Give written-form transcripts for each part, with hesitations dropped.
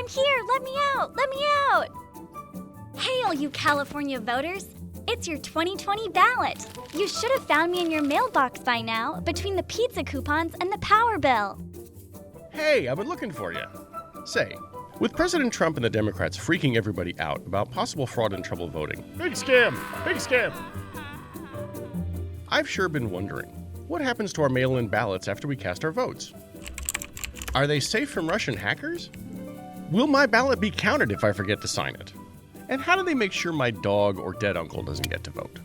I'm here! Let me out! Let me out! Hey, all you California voters! It's your 2020 ballot. You should have found me in your mailbox by now, between the pizza coupons and the power bill. Hey, I've been looking for you. Say, with President Trump and the Democrats freaking everybody out about possible fraud and trouble voting. Big scam! Big scam! I've sure been wondering, what happens to our mail-in ballots after we cast our votes? Are they safe from Russian hackers? Will my ballot be counted if I forget to sign it? And how do they make sure my dog or dead uncle doesn't get to vote?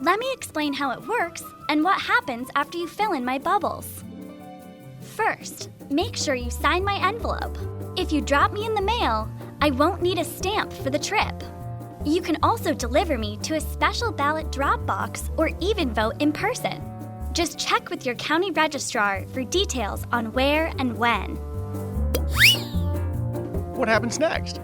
Let me explain how it works and what happens after you fill in my bubbles. First, make sure you sign my envelope. If you drop me in the mail, I won't need a stamp for the trip. You can also deliver me to a special ballot dropbox or even vote in person. Just check with your county registrar for details on where and when. What happens next?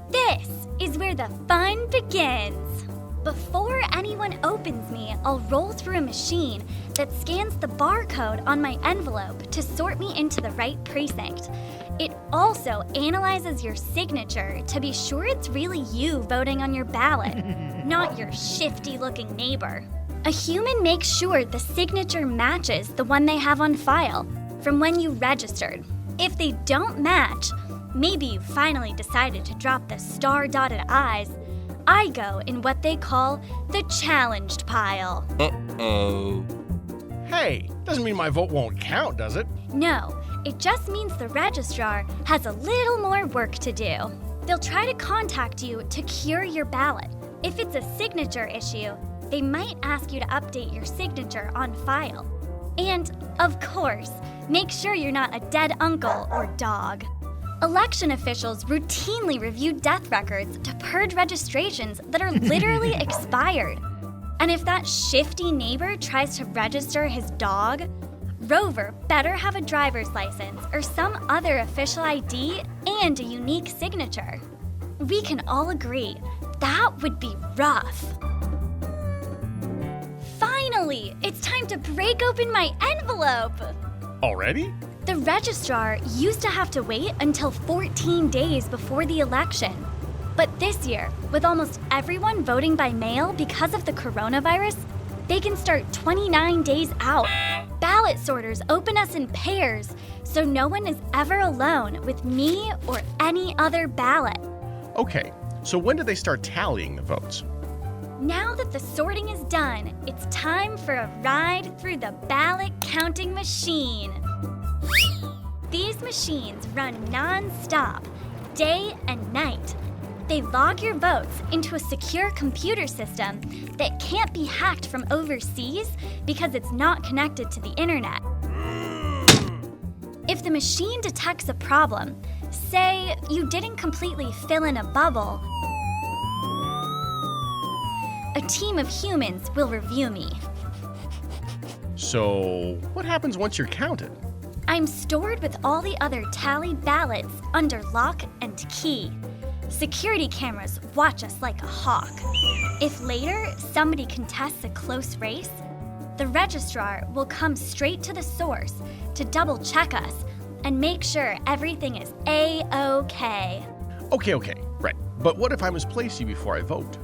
This is where the fun begins. Before anyone opens me, I'll roll through a machine that scans the barcode on my envelope to sort me into the right precinct. It also analyzes your signature to be sure it's really you voting on your ballot, not your shifty-looking neighbor. A human makes sure the signature matches the one they have on file from when you registered. If they don't match, maybe you finally decided to drop the star-dotted I's, I go in what they call the challenged pile. Uh-oh. Hey, doesn't mean my vote won't count, does it? No, it just means the registrar has a little more work to do. They'll try to contact you to cure your ballot. If it's a signature issue, they might ask you to update your signature on file. And, of course, make sure you're not a dead uncle or dog. Election officials routinely review death records to purge registrations that are literally expired. And if that shifty neighbor tries to register his dog, Rover better have a driver's license or some other official ID and a unique signature. We can all agree that would be rough. Finally, it's time to break open my envelope! Already? The registrar used to have to wait until 14 days before the election. But this year, with almost everyone voting by mail because of the coronavirus, they can start 29 days out. Ballot sorters open us in pairs, so no one is ever alone with me or any other ballot. Okay, so when do they start tallying the votes? Now that the sorting is done, it's time for a ride through the ballot counting machine. These machines run non-stop, day and night. They log your votes into a secure computer system that can't be hacked from overseas because it's not connected to the internet. If the machine detects a problem, say you didn't completely fill in a bubble, a team of humans will review me. So, what happens once you're counted? I'm stored with all the other tallied ballots under lock and key. Security cameras watch us like a hawk. If later somebody contests a close race, the registrar will come straight to the source to double-check us and make sure everything is A-OK. Okay, right. But what if I misplace you before I vote?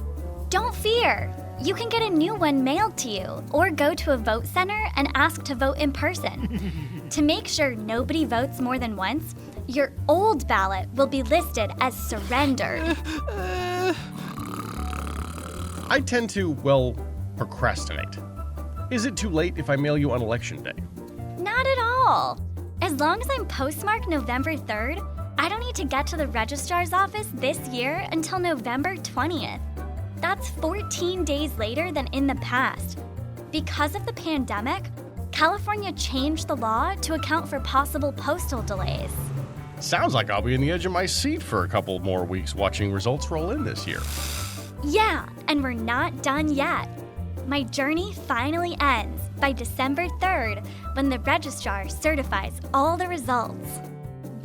Don't fear. You can get a new one mailed to you or go to a vote center and ask to vote in person. To make sure nobody votes more than once, your old ballot will be listed as surrendered. I tend to, procrastinate. Is it too late if I mail you on election day? Not at all. As long as I'm postmarked November 3rd, I don't need to get to the registrar's office this year until November 20th. That's 14 days later than in the past. Because of the pandemic, California changed the law to account for possible postal delays. Sounds like I'll be on the edge of my seat for a couple more weeks watching results roll in this year. Yeah, and we're not done yet. My journey finally ends by December 3rd when the registrar certifies all the results.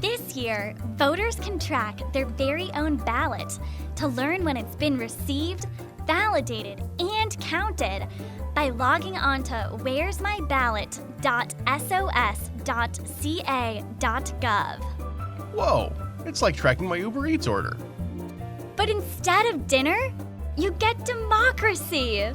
This year, voters can track their very own ballot to learn when it's been received, validated, and counted by logging on to where'smyballot.sos.ca.gov. Whoa, it's like tracking my Uber Eats order. But instead of dinner, you get democracy.